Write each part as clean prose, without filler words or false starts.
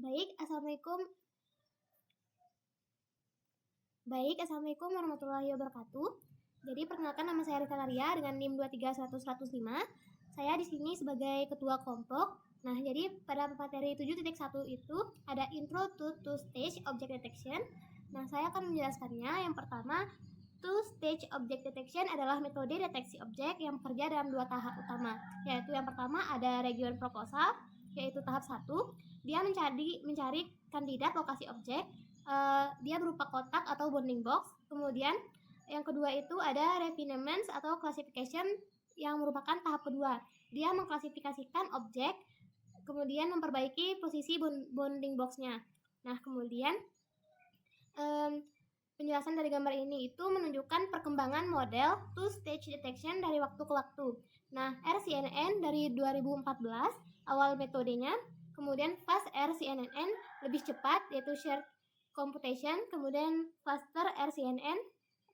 Assalamualaikum warahmatullahi wabarakatuh. Jadi perkenalkan, nama saya Rita Laria dengan NIM 2310105. Saya di sini sebagai ketua kelompok. Nah, jadi pada materi 7.1 itu ada intro to two-stage object detection. Nah, saya akan menjelaskannya. Yang pertama, two-stage object detection adalah metode deteksi objek yang bekerja dalam dua tahap utama, yaitu yang pertama ada region proposal, yaitu tahap 1. Dia mencari kandidat lokasi objek. Dia berupa kotak atau bounding box. Kemudian yang kedua itu ada refinement atau classification yang merupakan tahap kedua. Dia mengklasifikasikan objek, kemudian memperbaiki posisi bounding boxnya. Nah, kemudian penjelasan dari gambar ini itu menunjukkan perkembangan model two-stage detection dari waktu ke waktu. Nah, RCNN dari 2014 awal metodenya, kemudian fast RCNN lebih cepat yaitu shared computation, kemudian faster RCNN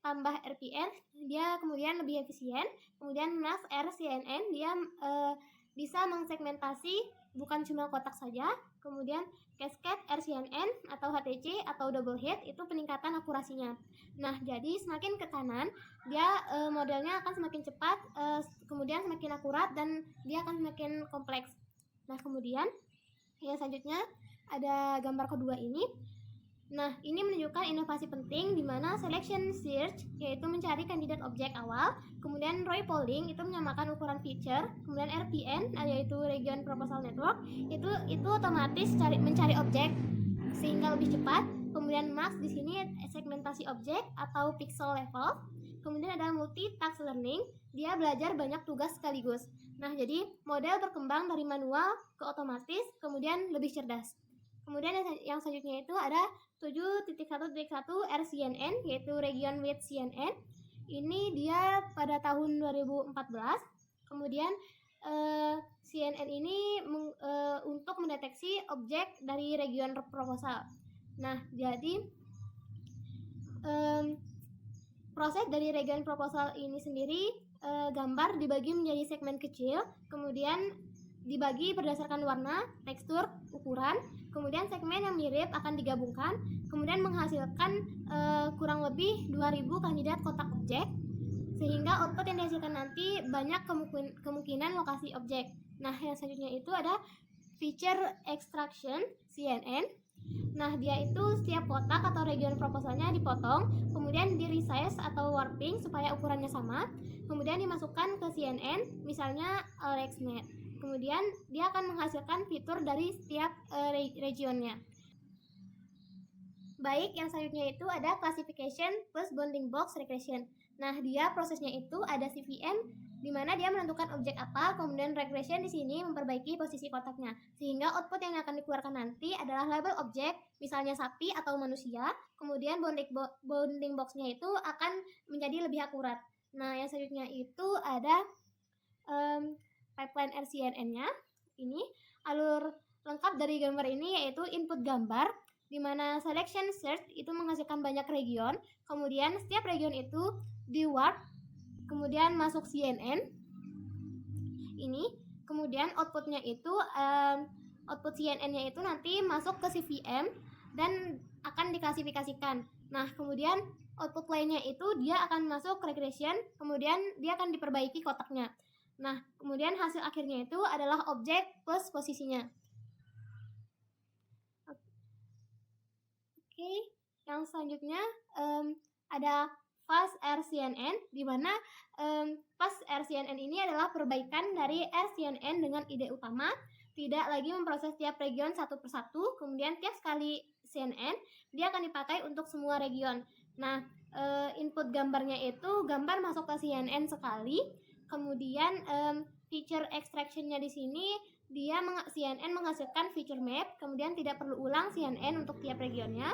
tambah RPN dia kemudian lebih efisien, kemudian mass RCNN dia bisa mengsegmentasi bukan cuma kotak saja, kemudian cascade RCNN atau HTC atau double hit itu peningkatan akurasinya. Nah, jadi semakin ke kanan dia modelnya akan semakin cepat, kemudian semakin akurat dan dia akan semakin kompleks. Nah, kemudian yang selanjutnya ada gambar kedua ini. Nah, ini menunjukkan inovasi penting di mana selection search yaitu mencari kandidat objek awal, kemudian Roy polling itu menyamakan ukuran feature, kemudian RPN yaitu region proposal network itu otomatis mencari objek sehingga lebih cepat. Kemudian max di sini segmentasi objek atau pixel level. Kemudian ada multi-task learning, dia belajar banyak tugas sekaligus. Nah, jadi model berkembang dari manual ke otomatis, kemudian lebih cerdas. Kemudian yang selanjutnya itu ada 7.1.1 RCNN yaitu Region Weight CNN. Ini dia pada tahun 2014. Kemudian CNN ini untuk mendeteksi objek dari region proposal. Nah, jadi proses dari region proposal ini sendiri, gambar dibagi menjadi segmen kecil, kemudian dibagi berdasarkan warna, tekstur, ukuran, kemudian segmen yang mirip akan digabungkan, kemudian menghasilkan kurang lebih 2000 kandidat kotak objek, sehingga output yang dihasilkan nanti banyak kemungkinan lokasi objek. Nah, yang selanjutnya itu ada feature extraction CNN. Nah, dia itu setiap kotak atau region proposalnya dipotong, kemudian di resize atau warping supaya ukurannya sama, kemudian dimasukkan ke CNN, misalnya AlexNet. Kemudian dia akan menghasilkan fitur dari setiap regionnya. Baik, yang selanjutnya itu ada classification plus bounding box regression. Nah, dia prosesnya itu ada CVM di mana dia menentukan objek apa, kemudian regression di sini memperbaiki posisi kotaknya, sehingga output yang akan dikeluarkan nanti adalah label objek, misalnya sapi atau manusia, kemudian bounding boxnya itu akan menjadi lebih akurat. Nah, yang selanjutnya itu ada pipeline RCNN-nya. Ini alur lengkap dari gambar ini yaitu input gambar, di mana selection search itu menghasilkan banyak region, kemudian setiap region itu di warp, kemudian masuk CNN ini, kemudian outputnya itu output CNN-nya itu nanti masuk ke CVM dan akan diklasifikasikan. Nah, kemudian output lainnya itu dia akan masuk regression, kemudian dia akan diperbaiki kotaknya. Nah, kemudian hasil akhirnya itu adalah objek plus posisinya. Oke, yang selanjutnya ada fast RCNN, di mana fast RCNN ini adalah perbaikan dari RCNN dengan ide utama, tidak lagi memproses tiap region satu persatu, kemudian tiap sekali CNN dia akan dipakai untuk semua region. Nah, input gambarnya itu gambar masuk ke CNN sekali, kemudian feature extraction-nya di sini dia CNN menghasilkan feature map, kemudian tidak perlu ulang CNN untuk tiap regionnya.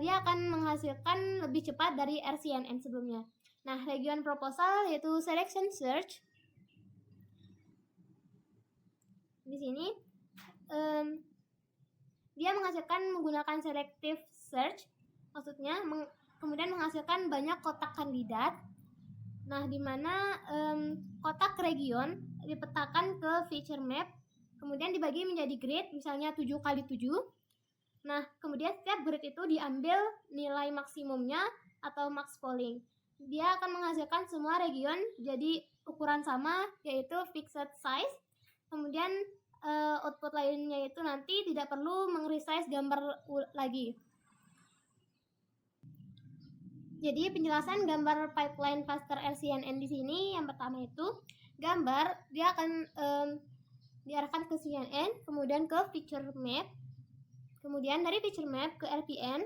Dia akan menghasilkan lebih cepat dari RCNN sebelumnya. Nah, region proposal yaitu selection search. Di sini dia menghasilkan menggunakan selective search, maksudnya kemudian menghasilkan banyak kotak kandidat. Nah, di mana kotak region dipetakan ke feature map, kemudian dibagi menjadi grid, misalnya 7x7. Nah, kemudian setiap grid itu diambil nilai maksimumnya atau max polling. Dia akan menghasilkan semua region jadi ukuran sama, yaitu fixed size. Kemudian output lainnya itu nanti tidak perlu meng-resize gambar lagi. Jadi penjelasan gambar pipeline faster RCNN di sini, yang pertama itu gambar dia akan diarahkan ke CNN, kemudian ke feature map, kemudian dari feature map ke RPN,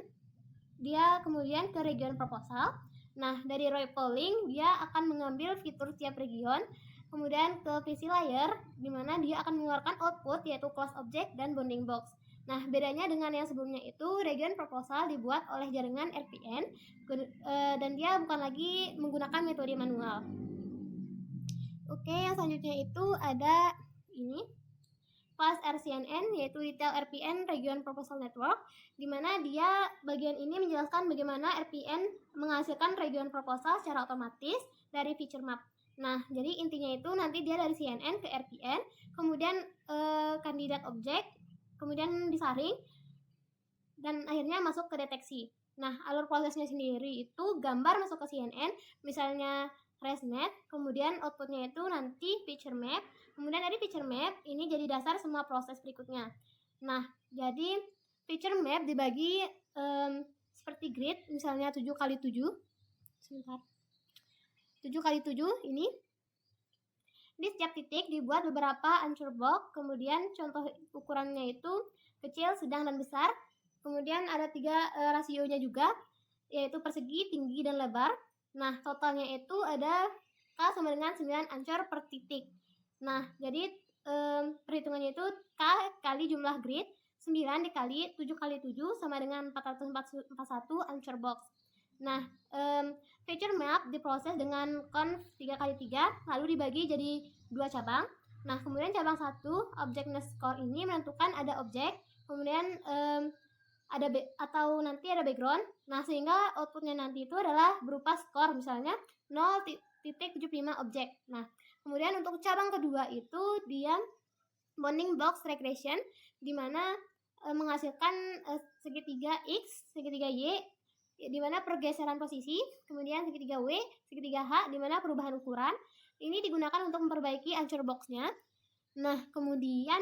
dia kemudian ke region proposal. Nah, dari row polling dia akan mengambil fitur tiap region, kemudian ke PC layer, di mana dia akan mengeluarkan output yaitu class object dan bounding box. Nah, bedanya dengan yang sebelumnya itu, region proposal dibuat oleh jaringan RPN dan dia bukan lagi menggunakan metode manual. Oke, yang selanjutnya itu ada ini Fast RCNN, yaitu Detail RPN Region Proposal Network, di mana dia bagian ini menjelaskan bagaimana RPN menghasilkan region proposal secara otomatis dari feature map. Nah, jadi intinya itu nanti dia dari CNN ke RPN, kemudian kandidat objek, kemudian disaring, dan akhirnya masuk ke deteksi. Nah, alur prosesnya sendiri itu gambar masuk ke CNN, misalnya ResNet, kemudian outputnya itu nanti feature map, kemudian dari feature map ini jadi dasar semua proses berikutnya. Nah, jadi feature map dibagi seperti grid, misalnya 7x7. Sebentar. 7x7 ini. Di setiap titik dibuat beberapa anchor box, kemudian contoh ukurannya itu kecil, sedang, dan besar. Kemudian ada 3 rasionya juga, yaitu persegi, tinggi, dan lebar. Nah, totalnya itu ada K sama dengan 9 ancor per titik. Nah, jadi perhitungannya itu K kali jumlah grid, 9 dikali 7x7 sama dengan 441 ancor box. Nah, feature map diproses dengan conv 3x3, lalu dibagi jadi 2 cabang. Nah, kemudian cabang 1, objectness score ini menentukan ada objek, kemudian atau nanti ada background. Nah, sehingga outputnya nanti itu adalah berupa skor, misalnya 0.75 objek. Nah, kemudian untuk cabang kedua itu dia bounding box regression, di mana menghasilkan segitiga X, segitiga Y, di mana pergeseran posisi, kemudian segitiga W, segitiga H, di mana perubahan ukuran. Ini digunakan untuk memperbaiki anchor boxnya. Nah, kemudian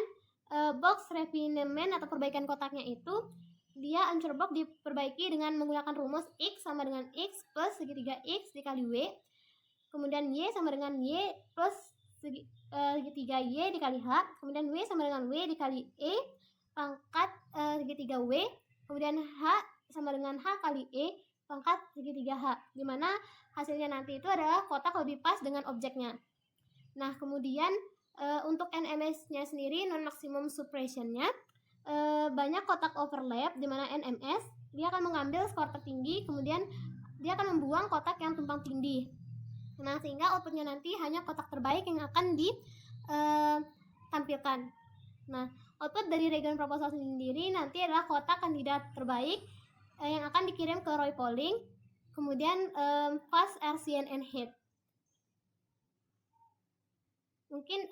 box refinement atau perbaikan kotaknya itu dia anchor box diperbaiki dengan menggunakan rumus X sama dengan X plus segitiga X dikali W, kemudian Y sama dengan Y plus segitiga Y dikali H, kemudian W sama dengan W dikali E pangkat segitiga W, kemudian H sama dengan H kali E pangkat segitiga H, dimana hasilnya nanti itu adalah kotak lebih pas dengan objeknya. Nah, kemudian untuk NMS-nya sendiri, non-maximum suppression-nya, banyak kotak overlap, di mana NMS dia akan mengambil skor tertinggi, kemudian dia akan membuang kotak yang tumpang tindih. Nah, sehingga outputnya nanti hanya kotak terbaik yang akan ditampilkan. Nah, output dari region proposal sendiri nanti adalah kotak kandidat terbaik yang akan dikirim ke row polling, kemudian fast RCNN hit. Mungkin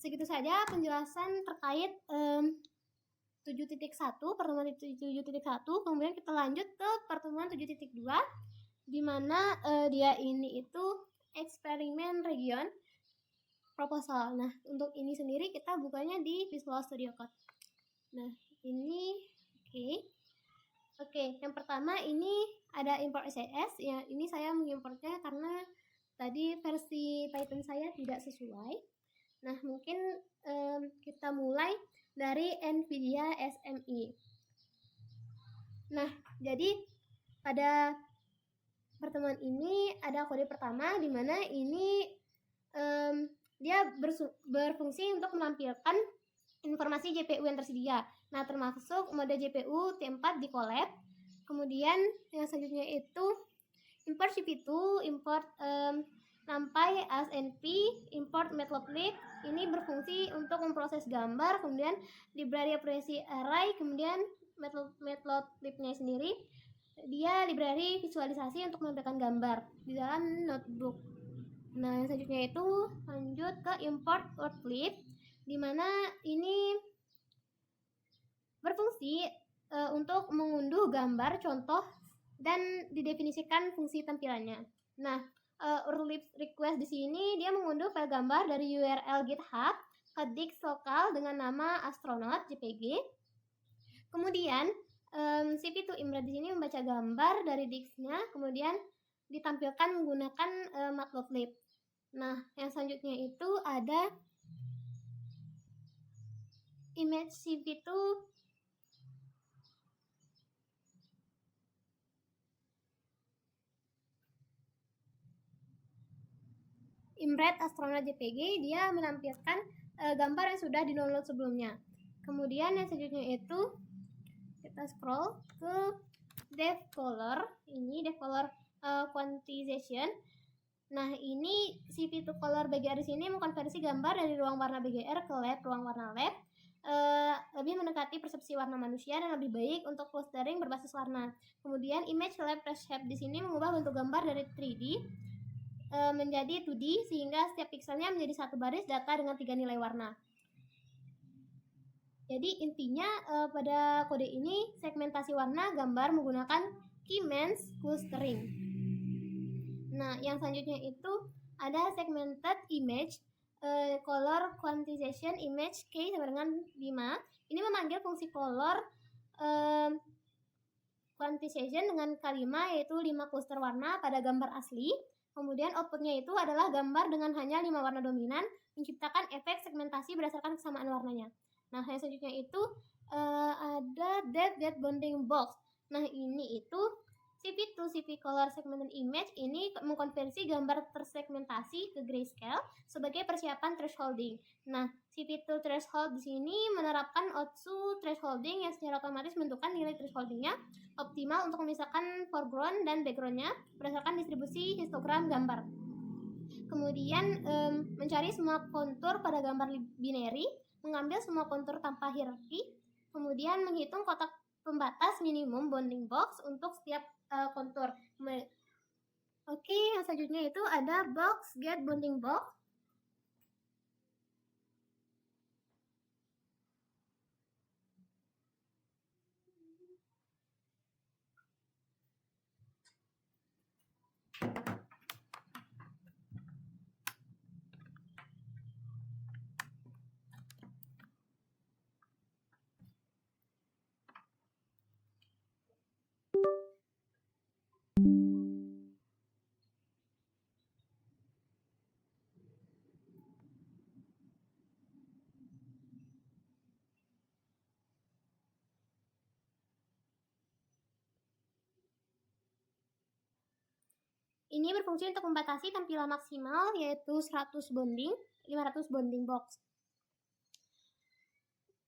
segitu saja penjelasan terkait 7.1, pertemuan 7.1. Kemudian kita lanjut ke pertemuan 7.2, di mana dia ini itu eksperimen region proposal. Nah, untuk ini sendiri kita bukanya di Visual Studio Code. Nah, ini oke, yang pertama ini ada import SCS. Ya, ini saya mengimportnya karena tadi versi Python saya tidak sesuai. Nah, mungkin kita mulai dari NVIDIA SMI. Nah, jadi pada pertemuan ini ada kode pertama, di mana ini dia berfungsi untuk menampilkan informasi GPU yang tersedia. Nah, termasuk mode GPU T4 di collab. Kemudian yang selanjutnya itu import CPU2, import NumPy, ASNP, import Matplotlib. Ini berfungsi untuk memproses gambar, kemudian library operasi array, kemudian Matplotlibnya sendiri dia library visualisasi untuk menampilkan gambar di dalam notebook. Nah, yang selanjutnya itu lanjut ke import Matplotlib. di mana ini berfungsi untuk mengunduh gambar contoh dan didefinisikan fungsi tampilannya. Nah, URL request di sini dia mengunduh file gambar dari URL GitHub ke disk lokal dengan nama astronaut JPG. Kemudian CV2Imret di sini membaca gambar dari disknya, kemudian ditampilkan menggunakan Matplotlib. Nah, yang selanjutnya itu ada image CV2 Imret astronaut JPG, dia menampilkan gambar yang sudah di-download sebelumnya. Kemudian yang selanjutnya itu kita scroll ke DevColor. Ini DevColor quantization. Nah, ini CV2Color BGR di sini mengkonversi gambar dari ruang warna BGR ke ruang warna lab. Lebih mendekati persepsi warna manusia dan lebih baik untuk clustering berbasis warna. Kemudian image lab shape di sini mengubah bentuk gambar dari 3D menjadi 2D sehingga setiap pikselnya menjadi satu baris data dengan 3 nilai warna. Jadi intinya pada kode ini segmentasi warna gambar menggunakan K-means clustering. Nah, yang selanjutnya itu ada segmented image color quantization image K sama dengan 5. Ini memanggil fungsi color quantization dengan K5 yaitu 5 cluster warna pada gambar asli. Kemudian outputnya itu adalah gambar dengan hanya 5 warna dominan menciptakan efek segmentasi berdasarkan kesamaan warnanya. Nah, yang selanjutnya itu ada depth bounding box. Nah, ini itu CV2 Color Segmented Image ini mengkonversi gambar tersegmentasi ke grayscale sebagai persiapan thresholding. Nah, CV2 threshold di sini menerapkan OTSU thresholding yang secara otomatis menentukan nilai thresholdingnya optimal untuk memisahkan foreground dan backgroundnya berdasarkan distribusi histogram gambar. Kemudian mencari semua kontur pada gambar binary, mengambil semua kontur tanpa hierarki, kemudian menghitung kotak pembatas minimum bounding box untuk setiap kontur. Oke, yang selanjutnya itu ada box get bounding box. Ini berfungsi untuk membatasi tampilan maksimal yaitu 100 bonding, 500 bonding box.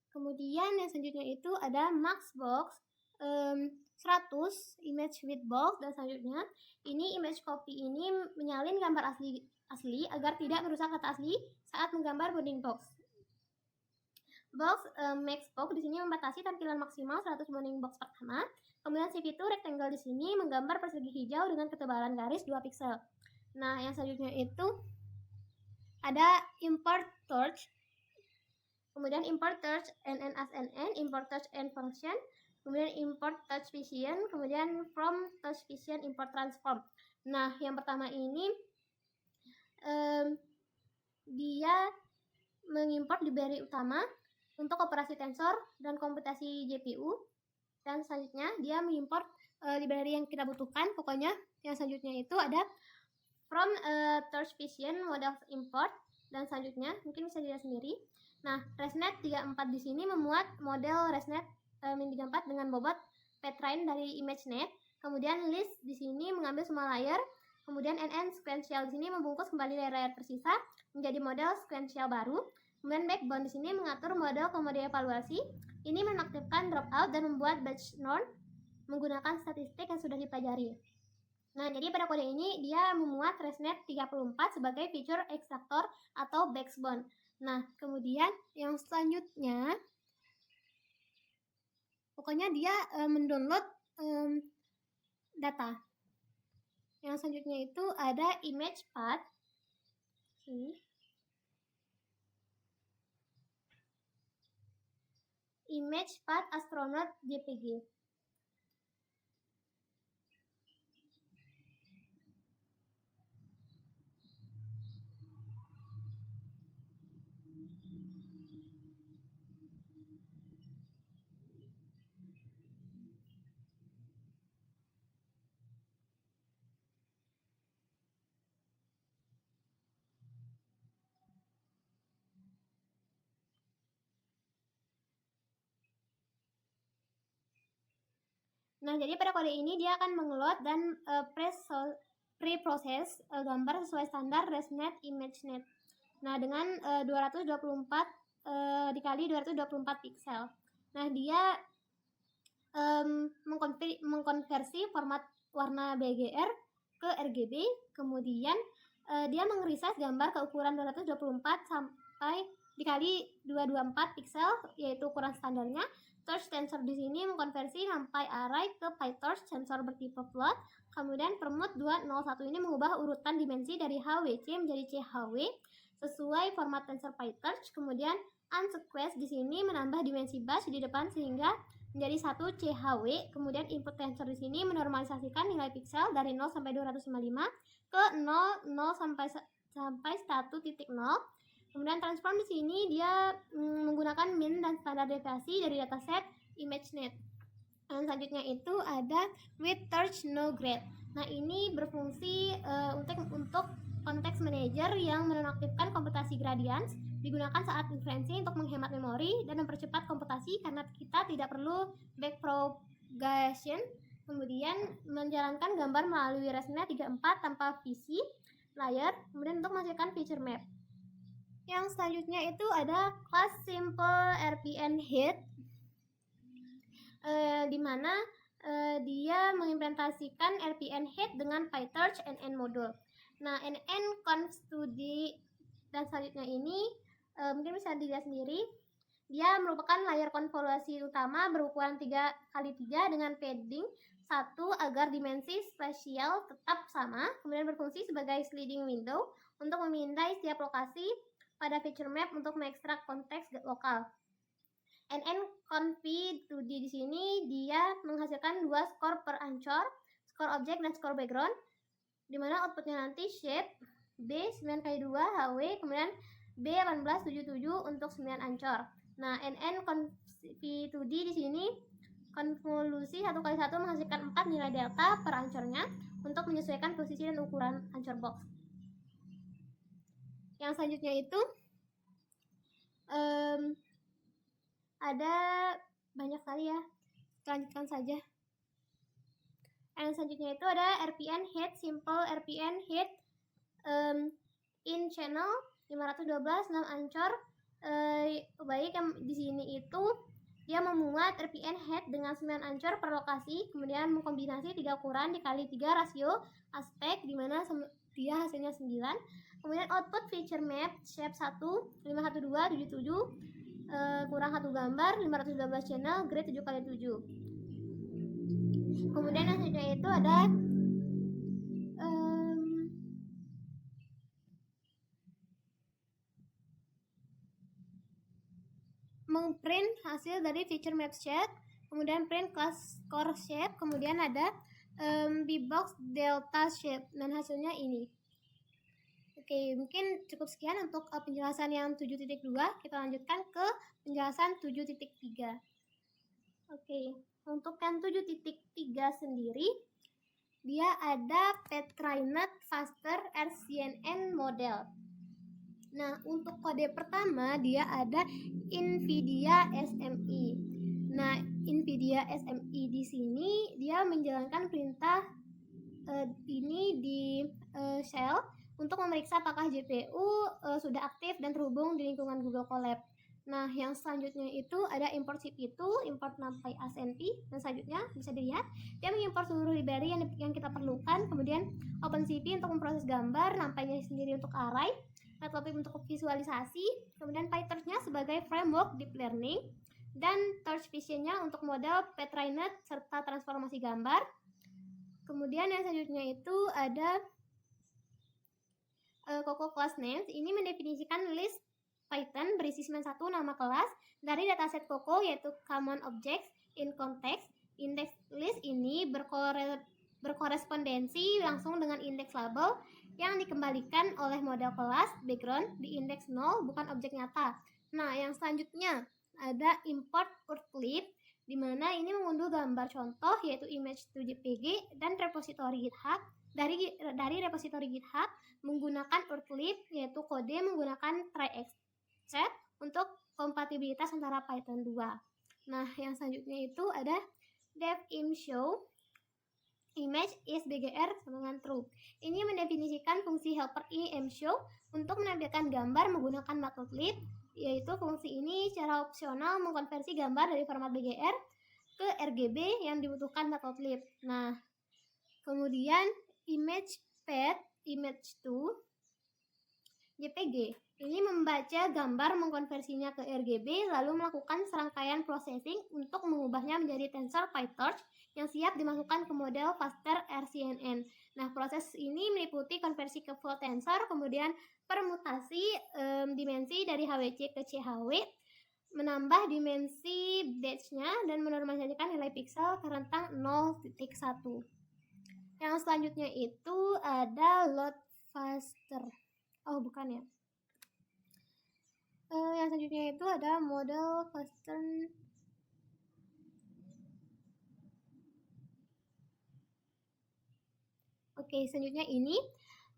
Kemudian yang selanjutnya itu ada max box 100 image width box, dan selanjutnya ini image copy ini menyalin gambar asli agar tidak merusak data asli saat menggambar bonding box. Box max box di sini membatasi tampilan maksimal 100 bonding box pertama. Kemudian CV2 rectangle di sini menggambar persegi hijau dengan ketebalan garis 2 piksel. Nah, yang selanjutnya itu ada import torch. Kemudian import touch NN as NN, import touch N function, kemudian import touch vision, kemudian from touch vision import transform. Nah, yang pertama ini dia mengimport library utama untuk operasi tensor dan komputasi GPU, dan selanjutnya dia mengimport library yang kita butuhkan. Pokoknya yang selanjutnya itu ada from touch vision model import, dan selanjutnya mungkin bisa dilihat sendiri. Nah, ResNet 34 di sini memuat model ResNet Min34 dengan bobot Petrain dari ImageNet. Kemudian list di sini mengambil semua layer. Kemudian NN sequential di sini membungkus kembali layer-layer tersisa menjadi model sequential baru. Kemudian backbone di sini mengatur model ke mode evaluasi. Ini menaktifkan dropout dan membuat batch norm menggunakan statistik yang sudah dipelajari. Nah, jadi pada kode ini dia memuat ResNet 34 sebagai feature extractor atau backbone. Nah, kemudian yang selanjutnya pokoknya dia mendownload data. Yang selanjutnya itu ada image path. Ini. Image path di sini. Image path di sini menyalin gambar asli agar tidak merusak data asli saat menggambar bonding box. Kemudian CV2 rectangle di sini menggambar persegi hijau dengan ketebalan garis 2 piksel. Nah, yang selanjutnya itu ada box get bounding box. Image Path Astronaut JPG. Nah, jadi pada kode ini dia akan mengeload dan pre-proses gambar sesuai standar ResNet ImageNet. Nah, dengan 224 dikali 224 piksel. Nah, dia mengkonversi format warna BGR ke RGB, kemudian dia mengerises gambar ke ukuran 224 sampai dikali 224 piksel, yaitu ukuran standarnya. Torch tensor di sini mengkonversi sampai array ke PyTorch sensor bertipe float. Kemudian permut 201 ini mengubah urutan dimensi dari HWC menjadi CHW sesuai format tensor PyTorch. Kemudian unsequence di sini menambah dimensi bus di depan sehingga menjadi 1 CHW. Kemudian input tensor di sini menormalisasikan nilai piksel dari 0 sampai 255 ke 0 sampai 1.0. Kemudian transform di sini dia menggunakan min dan standar deviasi dari dataset ImageNet. Dan selanjutnya itu ada with torch no grade. Nah, ini berfungsi untuk konteks manager yang menonaktifkan komputasi gradients, digunakan saat inferensi untuk menghemat memori dan mempercepat komputasi karena kita tidak perlu backpropagation. Kemudian menjalankan gambar melalui ResNet 34 tanpa VC layer, kemudian untuk menghasilkan feature map. Yang selanjutnya itu ada class simple RPN head, di mana dia mengimplementasikan RPN head dengan PyTorch NN module. Nah, NN conv2d dan selanjutnya ini mungkin bisa dilihat sendiri. Dia merupakan layar konvolusi utama berukuran 3x3 dengan padding 1 agar dimensi spasial tetap sama, kemudian berfungsi sebagai sliding window untuk memindai setiap lokasi pada feature map untuk mengekstrak konteks lokal. NN conv2d di sini dia menghasilkan 2 skor per ancor, skor objek dan skor background, di mana outputnya nanti shape B9x2 HW, kemudian B1877 untuk 9 ancor. Nah, NN conv2d di sini konvolusi 1x1 menghasilkan 4 nilai delta per ancornya untuk menyesuaikan posisi dan ukuran ancor box. Yang selanjutnya itu ada banyak sekali ya, lanjutkan saja. Yang selanjutnya itu ada RPN head, simple RPN head in channel 512 6 ancor. Baik, yang di sini itu dia memuat RPN head dengan 9 ancor per lokasi, kemudian mengkombinasi 3 ukuran dikali 3 rasio aspek, di mana dia hasilnya 9. Kemudian output feature map shape 1 51277 kurang 1 gambar 512 channel grade 7x7. Kemudian yang selanjutnya itu ada mengprint hasil dari feature map shape, kemudian print class core shape, kemudian ada bbox delta shape, dan hasilnya ini. Oke, mungkin cukup sekian untuk penjelasan yang 7.2. Kita lanjutkan ke penjelasan 7.3. Oke, untuk yang 7.3 sendiri, dia ada Petrinet Faster RCNN model. Nah, untuk kode pertama dia ada NVIDIA SMI. Nah, NVIDIA SMI di sini dia menjalankan perintah ini di shell untuk memeriksa apakah GPU sudah aktif dan terhubung di lingkungan Google Colab. Nah, yang selanjutnya itu ada import CPU, import NumPy ASNP, dan selanjutnya bisa dilihat dia mengimport seluruh library yang kita perlukan, kemudian OpenCV untuk memproses gambar, NumPy-nya sendiri untuk array, Matplotlib untuk visualisasi, kemudian PyTorch-nya sebagai framework deep learning, dan Torch Vision-nya untuk model Petrinet serta transformasi gambar. Kemudian yang selanjutnya itu ada Coco Class Names. Ini mendefinisikan list Python berisi 91 nama kelas dari dataset COCO yaitu Common Objects in Context. Index list ini berkorespondensi langsung dengan indeks label yang dikembalikan oleh model kelas background di indeks 0 bukan objek nyata. Nah, yang selanjutnya ada import urclip di mana ini mengunduh gambar contoh yaitu image to JPG dan repositori GitHub. Dari repositori GitHub menggunakan urclip yaitu kode menggunakan try except untuk kompatibilitas antara Python 2. Nah, yang selanjutnya itu ada dev im show image is bgr sama dengan true. Ini mendefinisikan fungsi helper imshow untuk menampilkan gambar menggunakan matplotlib, yaitu fungsi ini secara opsional mengkonversi gambar dari format BGR ke RGB yang dibutuhkan matplotlib. Nah, kemudian image path image to JPG. Ini membaca gambar mengkonversinya ke RGB lalu melakukan serangkaian processing untuk mengubahnya menjadi tensor PyTorch yang siap dimasukkan ke model Faster RCNN. Nah, proses ini meliputi konversi ke full tensor, kemudian permutasi dimensi dari HWC ke CHW, menambah dimensi batch-nya dan menormalisasikan nilai pixel ke rentang 0.1. Yang selanjutnya itu ada load faster. Oh, bukan ya. Yang selanjutnya itu ada model faster. Oke, selanjutnya ini.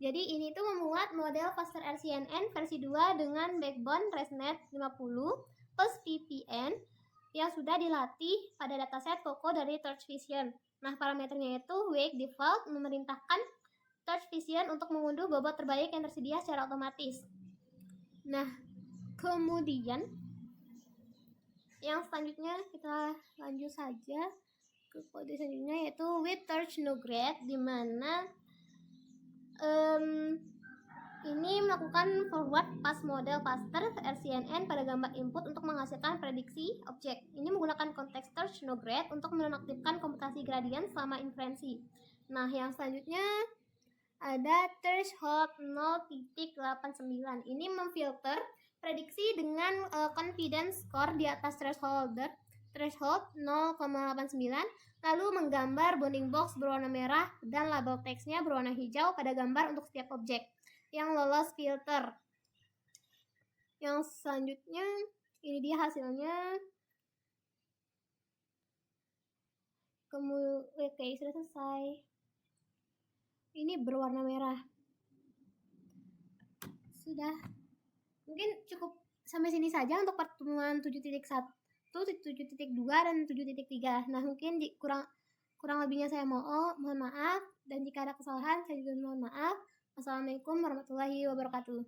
Jadi ini tuh memuat model Faster RCNN versi 2 dengan backbone ResNet 50 plus VPN yang sudah dilatih pada dataset COCO dari Torch Vision. Nah, parameternya itu wake default memerintahkan Torch Vision untuk mengunduh bobot terbaik yang tersedia secara otomatis. Nah, kemudian yang selanjutnya kita lanjut saja ke kode selanjutnya yaitu with Torch NoGrad, di mana ini melakukan forward pass model Faster RCNN pada gambar input untuk menghasilkan prediksi objek. Ini menggunakan konteks Torch NoGrad untuk menonaktifkan komputasi gradien selama inferensi. Nah, yang selanjutnya ada threshold 0.89. Ini memfilter prediksi dengan confidence score di atas threshold 0,89, lalu menggambar bounding box berwarna merah dan label teksnya berwarna hijau pada gambar untuk setiap objek yang lolos filter. Yang selanjutnya ini dia hasilnya. Oke, sudah selesai. Ini berwarna merah. Sudah. Mungkin cukup sampai sini saja untuk pertemuan 7.1, 7.2 dan 7.3. Nah, mungkin kurang lebihnya saya mohon maaf, dan jika ada kesalahan saya juga mohon maaf. Wassalamualaikum warahmatullahi wabarakatuh.